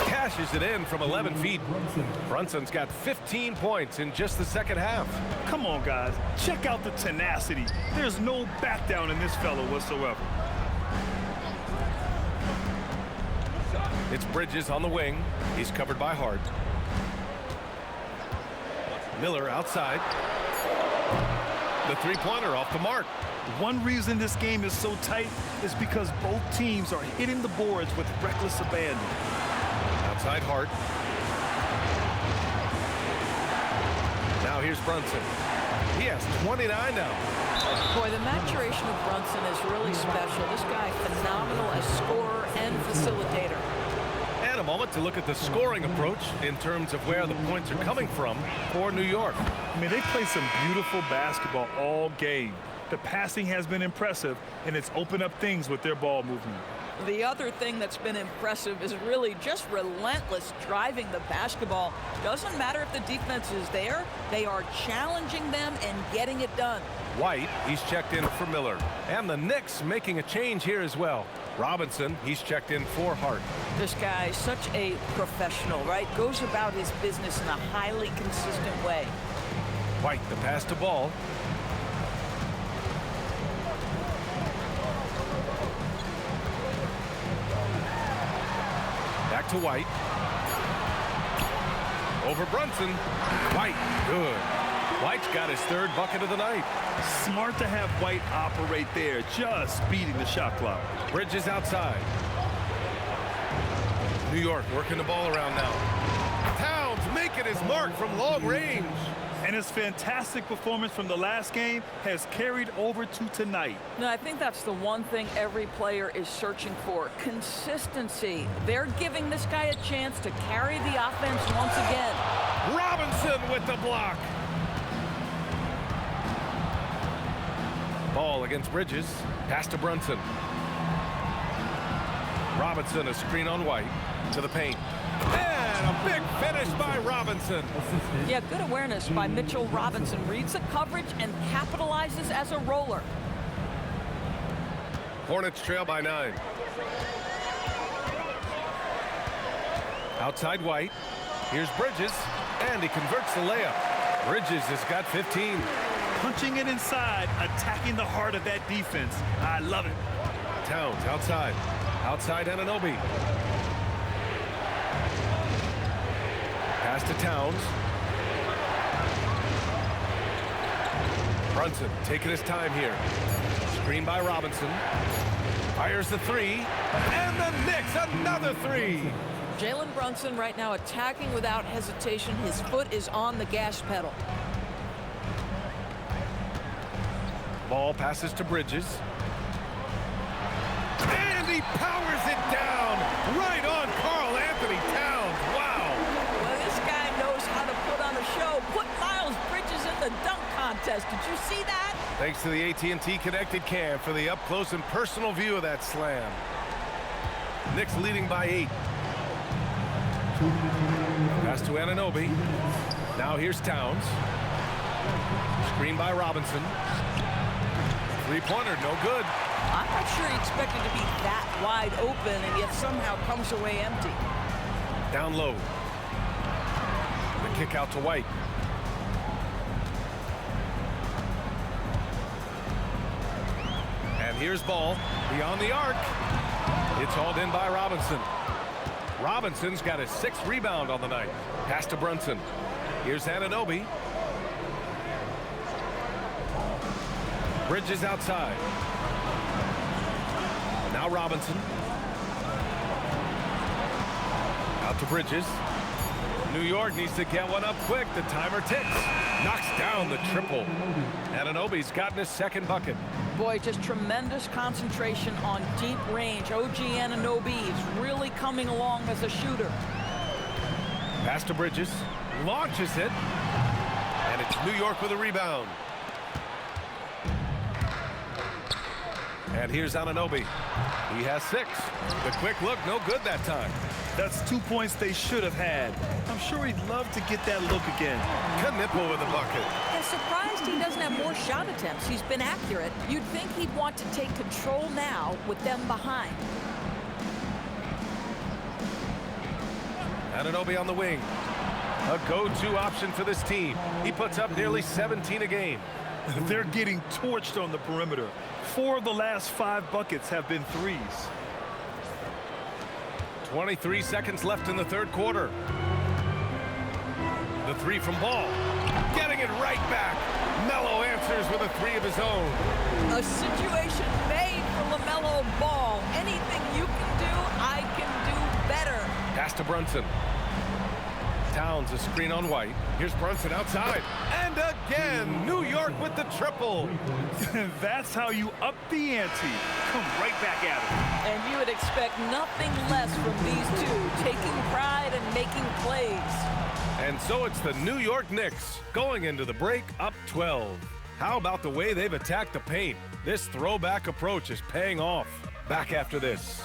Cashes it in from 11 feet. Brunson's got 15 points in just the second half. Come on, guys. Check out the tenacity. There's no back down in this fellow whatsoever. It's Bridges on the wing. He's covered by Hart. Miller outside. The three-pointer off the mark. One reason this game is so tight is because both teams are hitting the boards with reckless abandon. Outside Hart. Now here's Brunson. He has 29 now. Boy, the maturation of Brunson is really special. This guy, phenomenal as scorer and facilitator. And a moment to look at the scoring approach in terms of where the points are coming from for New York. I mean, they play some beautiful basketball all game. The passing has been impressive, and it's opened up things with their ball movement. The other thing that's been impressive is really just relentless driving the basketball. Doesn't matter if the defense is there, they are challenging them and getting it done. White, he's checked in for Miller. And the Knicks making a change here as well. Robinson, he's checked in for Hart. This guy is such a professional, right? Goes about his business in a highly consistent way. White, the pass to Ball. Back to White. Over Brunson. White, good. White's got his 3rd bucket of the night. Smart to have White operate there, just beating the shot clock. Bridges outside. New York working the ball around now. Towns making his mark from long range. And his fantastic performance from the last game has carried over to tonight. No, I think that's the one thing every player is searching for. Consistency. They're giving this guy a chance to carry the offense once again. Robinson with the block. Ball against Bridges. Pass to Brunson. Robinson, a screen on White. To the paint. And a big finish by Robinson. Yeah, good awareness by Mitchell Robinson. Reads the coverage and capitalizes as a roller. Hornets trail by 9. Outside White. Here's Bridges. And he converts the layup. Bridges has got 15. Punching it inside, attacking the heart of that defense. I love it. Towns outside. Outside Anunoby. Pass to Towns. Brunson taking his time here. Screen by Robinson. Fires the three. And the Knicks another three. Jalen Brunson right now attacking without hesitation. His foot is on the gas pedal. Ball passes to Bridges. And he powers it down right on Karl-Anthony Towns. Wow. Well, this guy knows how to put on a show. Put Miles Bridges in the dunk contest. Did you see that? Thanks to the AT&T Connected Cam for the up-close and personal view of that slam. Knicks leading by 8. Pass to Anunoby. Now here's Towns. Screen by Robinson. Three-pointer, no good. I'm not sure he expected to be that wide open and yet somehow comes away empty. Down low. The kick out to White. And here's Ball beyond the arc. It's hauled in by Robinson. Robinson's got his 6th rebound on the night. Pass to Brunson. Here's Anunoby. Bridges outside. Now Robinson. Out to Bridges. New York needs to get one up quick. The timer ticks. Knocks down the triple. Anunoby's gotten his 2nd bucket. Boy, just tremendous concentration on deep range. OG Anunoby is really coming along as a shooter. Pass to Bridges. Launches it. And it's New York with a rebound. And here's Anunoby. He has 6. The quick look, no good that time. That's 2 points they should have had. I'm sure he'd love to get that look again. Knipple with the bucket. I'm surprised he doesn't have more shot attempts. He's been accurate. You'd think he'd want to take control now with them behind. Anunoby on the wing. A go-to option for this team. He puts up nearly 17 a game. They're getting torched on the perimeter. 4 of the last 5 buckets have been threes. 23 seconds left in the 3rd quarter. The three from Ball. Getting it right back. Melo answers with a 3 of his own. A situation made for LaMelo Ball. Anything you can do, I can do better. Pass to Brunson. Towns a screen on White. Here's Brunson outside. And again, New York with the triple. That's how you up the ante. Come right back at it. And you would expect nothing less from these two, taking pride and making plays. And so it's the New York Knicks going into the break up 12. How about the way they've attacked the paint? This throwback approach is paying off. Back after this.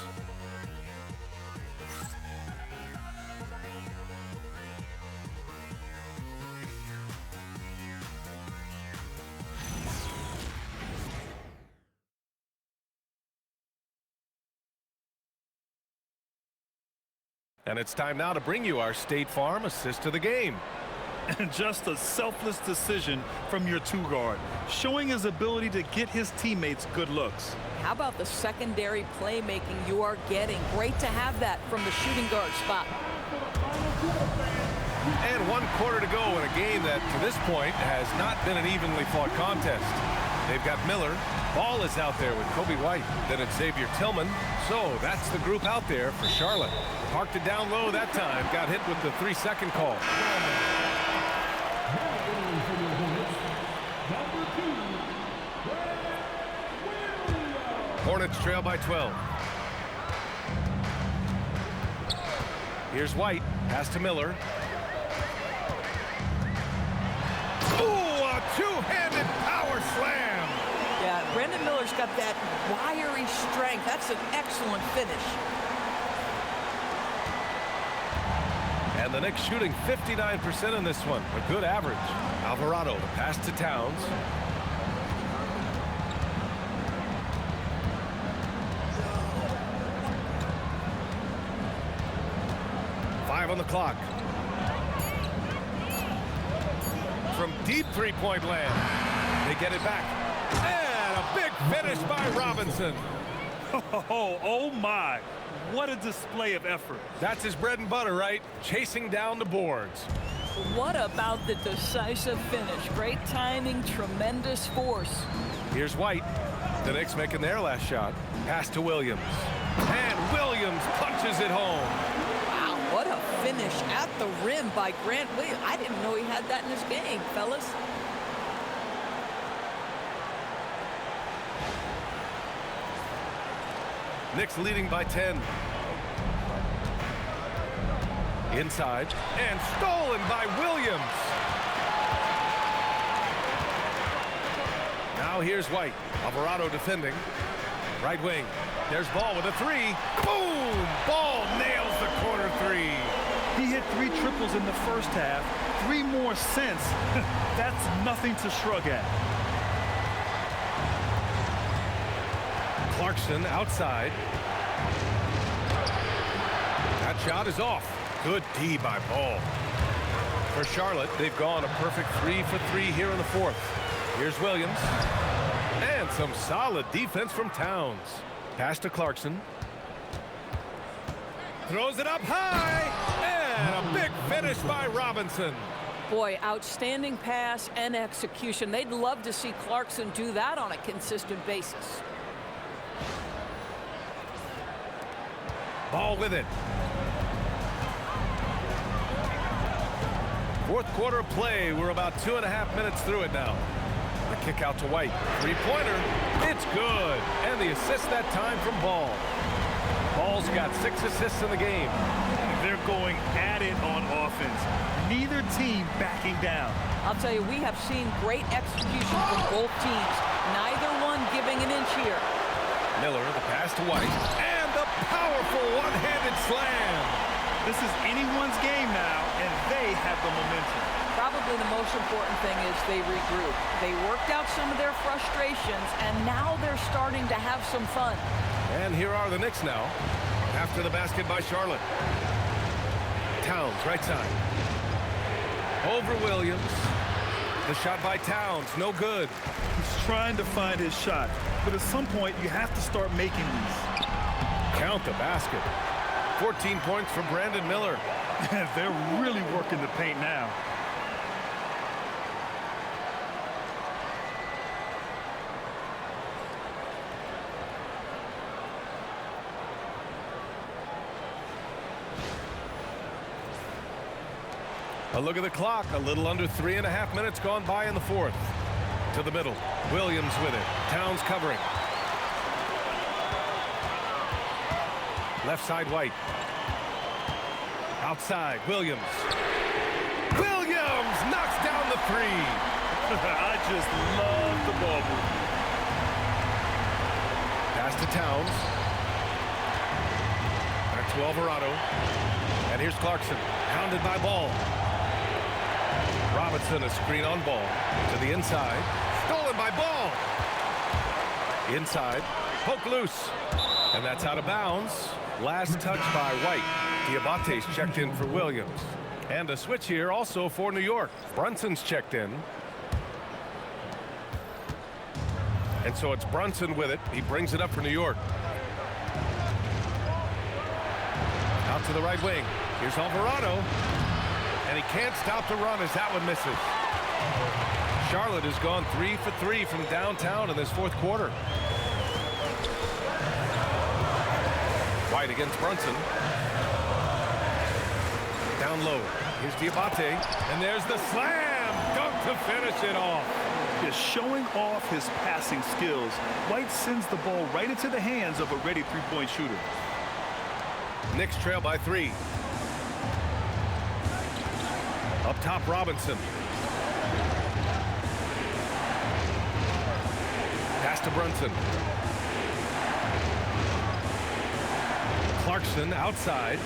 And it's time now to bring you our State Farm assist of the game. And just a selfless decision from your 2-guard, showing his ability to get his teammates good looks. How about the secondary playmaking you are getting? Great to have that from the shooting guard spot. And 1 quarter to go in a game that, to this point, has not been an evenly fought contest. They've got Miller. Ball is out there with Kobe White. Then it's Xavier Tillman. So that's the group out there for Charlotte. Parked it down low that time. Got hit with the 3-second call. Hornets trail by 12. Here's White. Pass to Miller. Ooh, a 2-handed power slam. Yeah, Brandon Miller's got that wiry strength. That's an excellent finish. And the Knicks shooting 59% in this one. A good average. Alvarado, the pass to Towns. On the clock. From deep three-point land. They get it back. And a big finish by Robinson. Oh my. What a display of effort. That's his bread and butter, right? Chasing down the boards. What about the decisive finish? Great timing, tremendous force. Here's White. The Knicks making their last shot. Pass to Williams. And Williams punches it home. Wow, what a finish at the rim by Grant Williams. I didn't know he had that in his game, fellas. Knicks leading by 10. Inside. And stolen by Williams. Now here's White. Alvarado defending. Right wing. There's Ball with a three. Boom! Ball nails the corner three. He hit 3 triples in the first half. 3 more since. That's nothing to shrug at. Clarkson outside. That shot is off. Good D by Ball. For Charlotte, they've gone a perfect 3 for 3 here in the fourth. Here's Williams. And some solid defense from Towns. Pass to Clarkson. Throws it up high. And a big finish by Robinson. Boy, outstanding pass and execution. They'd love to see Clarkson do that on a consistent basis. Ball with it. Fourth quarter play. We're about 2.5 minutes through it now. The kick out to White. Three-pointer. It's good. And the assist that time from Ball. Ball's got 6 assists in the game. They're going at it on offense. Neither team backing down. I'll tell you, we have seen great execution from both teams. Neither one giving an inch here. Miller, the pass to White. And the powerful one-handed slam. This is anyone's game now, and they have the momentum. Probably the most important thing is they regroup. They worked out some of their frustrations, and now they're starting to have some fun. And here are the Knicks now. After the basket by Charlotte. Towns, right side. Over Williams. The shot by Towns, no good. He's trying to find his shot, but at some point you have to start making these. Count the basket. 14 points for Brandon Miller. They're really working the paint now. A look at the clock. A little under 3.5 minutes gone by in the fourth. To the middle. Williams with it. Towns covering. Left side, White. Outside, Williams. Williams knocks down the three. I just love the ball move. Pass to Towns. Back to Alvarado. And here's Clarkson. Pounded by Ball. Robinson, a screen on Ball. To the inside. Stolen by Ball. Inside. Poke loose. And that's out of bounds. Last touch by White. Diabate's checked in for Williams. And a switch here also for New York. Brunson's checked in. And so it's Brunson with it. He brings it up for New York. Out to the right wing. Here's Alvarado. And he can't stop the run as that one misses. Charlotte has gone 3 for 3 from downtown in this fourth quarter. White against Brunson. Down low. Here's Diabate. And there's the slam dunk to finish it off. Just showing off his passing skills. White sends the ball right into the hands of a ready three-point shooter. Knicks trail by 3. Up top, Robinson. Pass to Brunson. Clarkson outside.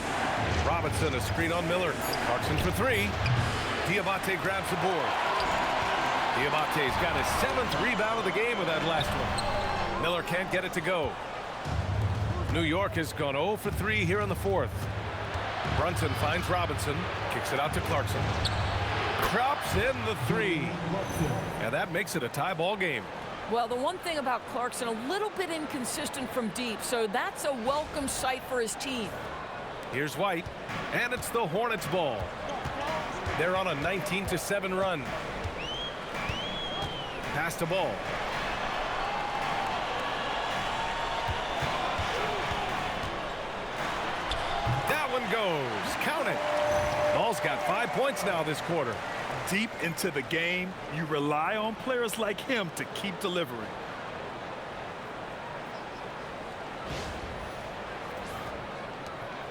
Robinson, a screen on Miller. Clarkson for 3. Diabate grabs the board. Diabate's got his 7th rebound of the game with that last one. Miller can't get it to go. New York has gone 0 for 3 here in the fourth. Brunson finds Robinson. Kicks it out to Clarkson. Drops in the three. And that makes it a tie ball game. Well, the one thing about Clarkson, a little bit inconsistent from deep, so that's a welcome sight for his team. Here's White, and it's the Hornets ball. They're on a 19-7 run. Pass the ball. That one goes. Count it. Ball's got 5 points now this quarter. Deep into the game, you rely on players like him to keep delivering.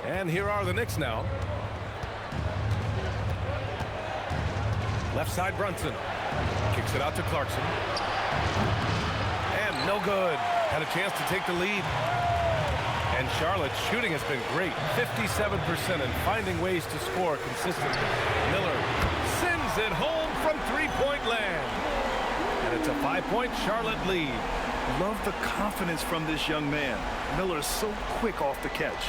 And here are the Knicks now. Left side Brunson. Kicks it out to Clarkson. And no good. Had a chance to take the lead. And Charlotte's shooting has been great. 57% and finding ways to score consistently. Miller sends it home from three-point land. And it's a 5-point Charlotte lead. Love the confidence from this young man. Miller is so quick off the catch.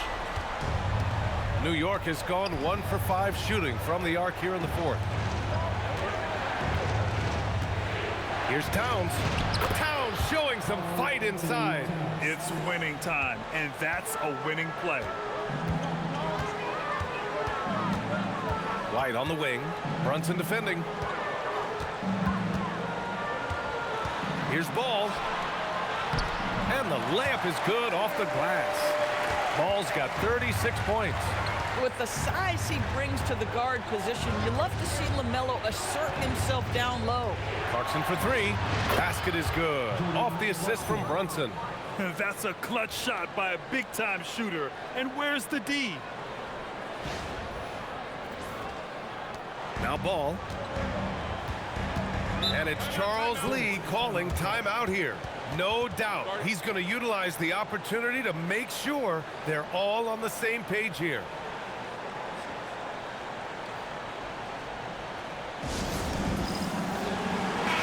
New York has gone 1 for 5 shooting from the arc here in the fourth. Here's Towns. Towns showing some fight inside. It's winning time, and that's a winning play. White on the wing. Brunson defending. Here's Ball. And the layup is good off the glass. Ball's got 36 points. With the size he brings to the guard position, you love to see LaMelo assert himself down low. Clarkson for three. Basket is good. Off the assist from Brunson. That's a clutch shot by a big-time shooter. And where's the D? Now Ball. And it's Charles Lee calling timeout here. No doubt he's going to utilize the opportunity to make sure they're all on the same page here.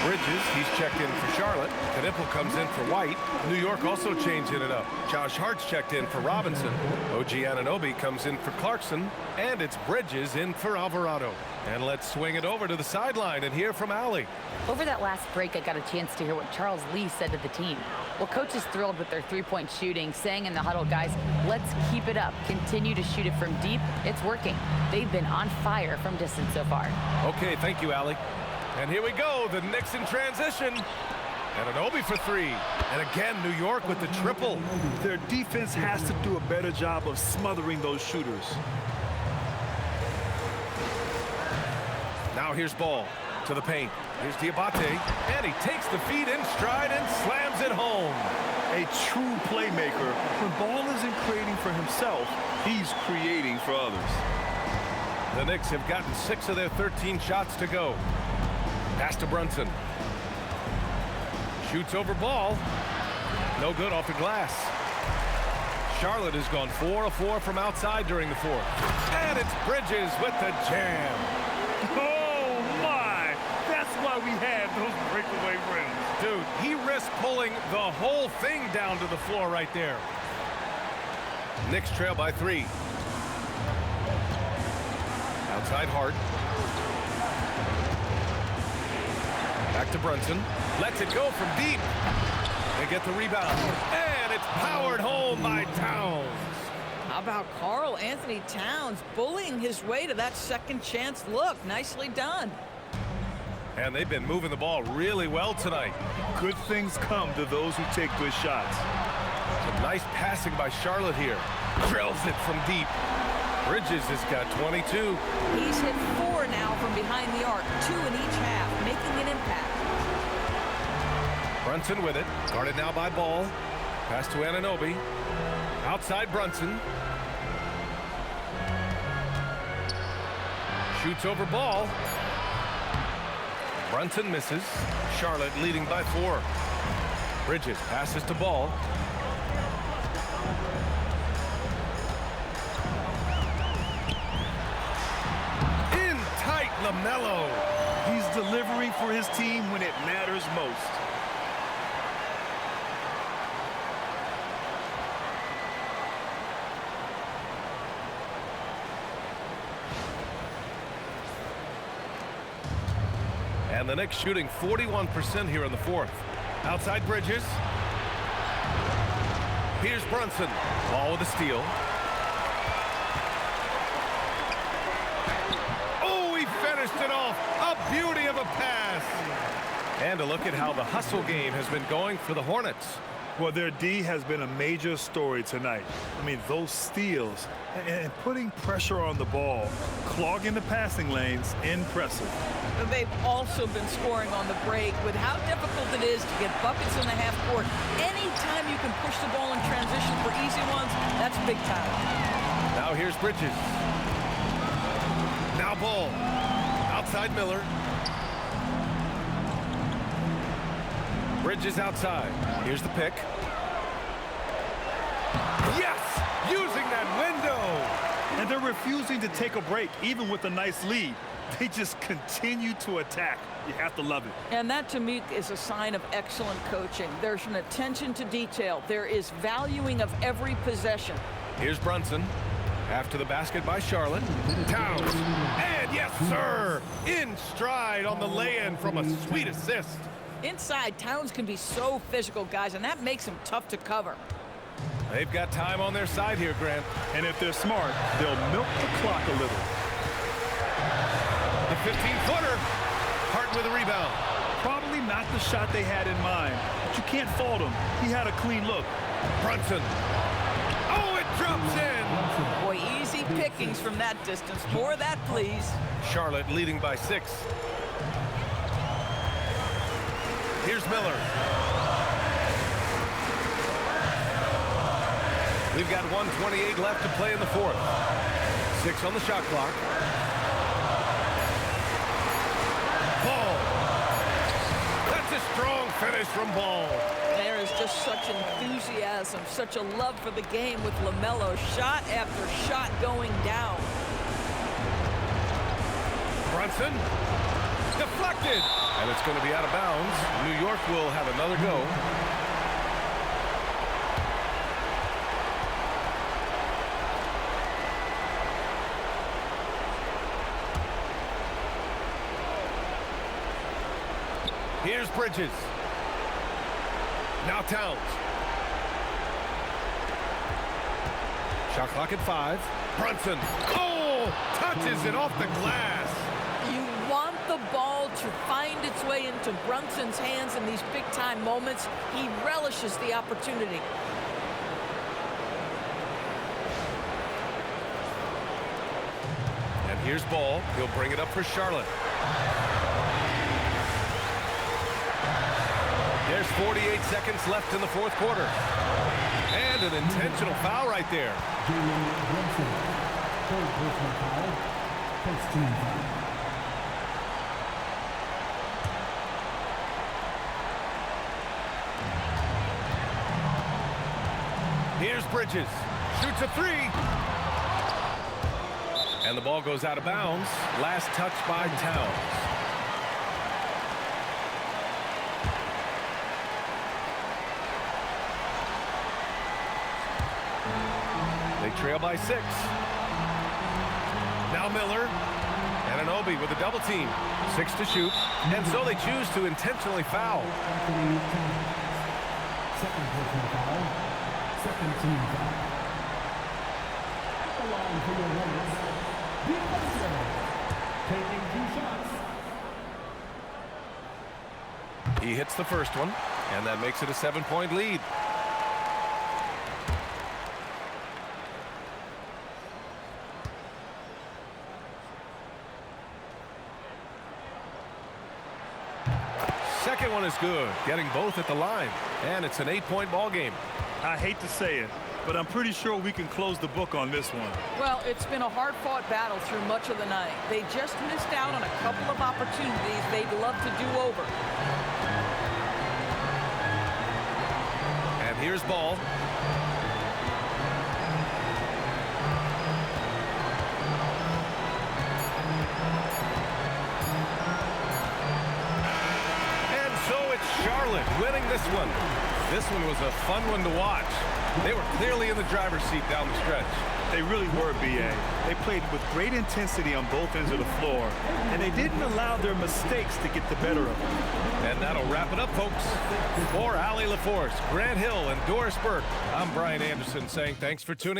Bridges, he's checked in for Charlotte. Knipple comes in for White. New York also changing it up. Josh Hart's checked in for Robinson. OG Anunoby comes in for Clarkson. And it's Bridges in for Alvarado. And let's swing it over to the sideline and hear from Allie. Over that last break, I got a chance to hear what Charles Lee said to the team. Well, coach is thrilled with their three-point shooting, saying in the huddle, guys, let's keep it up. Continue to shoot it from deep. It's working. They've been on fire from distance so far. Okay, thank you, Allie. And here we go, the Knicks in transition. Anunoby for three. And again, New York with the triple. Their defense has to do a better job of smothering those shooters. Now here's Ball to the paint. Here's Diabate. And he takes the feed in stride and slams it home. A true playmaker. When Ball isn't creating for himself, he's creating for others. The Knicks have gotten 6 of their 13 shots to go. Pass to Brunson. Shoots over Ball. No good off the glass. Charlotte has gone 4 of 4 from outside during the fourth. And it's Bridges with the jam. Oh, my. That's why we had those breakaway rims. Dude, he risked pulling the whole thing down to the floor right there. Knicks trail by 3. Outside Hart. Back to Brunson. Lets it go from deep. They get the rebound. And it's powered home by Towns. How about Karl-Anthony Towns bullying his way to that second chance look? Nicely done. And they've been moving the ball really well tonight. Good things come to those who take good shots. Some nice passing by Charlotte here. Drills it from deep. Bridges has got 22. He's hit 4 now from behind the arc, 2 in each half, making an impact. Brunson with it. Guarded now by Ball. Pass to Anunoby. Outside Brunson. Shoots over Ball. Brunson misses. Charlotte leading by 4. Bridges passes to Ball. In tight, LaMelo. He's delivering for his team when it matters most. And the Knicks shooting 41% here in the fourth. Outside Bridges. Here's Brunson. Ball with a steal. Oh, he finished it off. A beauty of a pass. And a look at how the hustle game has been going for the Hornets. Well, their D has been a major story tonight. I mean, those steals and putting pressure on the ball, clogging the passing lanes, impressive. They've also been scoring on the break. With how difficult it is to get buckets in the half court, anytime you can push the ball in transition for easy ones, that's big time. Now here's Bridges. Now Ball. Outside Miller. Bridges outside. Here's the pick. Yes! Using that window! And they're refusing to take a break, even with a nice lead. They just continue to attack. You have to love it. And that, to me, is a sign of excellent coaching. There's an attention to detail. There is valuing of every possession. Here's Brunson. After the basket by Charlotte. Towns. And yes, sir! In stride on the lay-in from a sweet assist. Inside, Towns can be so physical, guys, and that makes him tough to cover. They've got time on their side here, Grant. And if they're smart, they'll milk the clock a little. The 15-footer. Hart with a rebound. Probably not the shot they had in mind, but you can't fault him. He had a clean look. Brunson. Oh, it drops in. Boy, easy pickings from that distance. More of that, please. Charlotte leading by 6. Here's Miller. We've got 1:28 left to play in the fourth. 6 on the shot clock. Ball. That's a strong finish from Ball. There is just such enthusiasm, such a love for the game with LaMelo. Shot after shot going down. Brunson. Deflected. And it's going to be out of bounds. New York will have another go. Here's Bridges. Now Towns. Shot clock at 5. Brunson. Oh! Touches it off the glass. You want the ball to find its way into Brunson's hands in these big-time moments. He relishes the opportunity. And here's Ball. He'll bring it up for Charlotte. There's 48 seconds left in the fourth quarter. And an intentional foul right there. Jalen Brunson, third personal foul, first team foul. Here's Bridges. Shoots a 3. And the ball goes out of bounds. Last touch by Towns. They trail by 6. Now Miller. And Anunoby with a double team. 6 to shoot. And so they choose to intentionally foul. Anthony Towns, second personal foul, second team foul. At the line for your Hornets, Brunson, taking 2 shots. He hits the first one, and that makes it a 7-point lead. Second one is good, getting both at the line, and it's an 8-point ball game. I hate to say it, but I'm pretty sure we can close the book on this one. Well, it's been a hard-fought battle through much of the night. They just missed out on a couple of opportunities they'd love to do over. And here's Ball. And so it's Charlotte winning this one, This one was a fun one to watch. They were clearly in the driver's seat down the stretch. They really were, B.A. They played with great intensity on both ends of the floor, and they didn't allow their mistakes to get the better of them. And that'll wrap it up, folks. For Allie LaForce, Grant Hill, and Doris Burke, I'm Brian Anderson saying thanks for tuning in.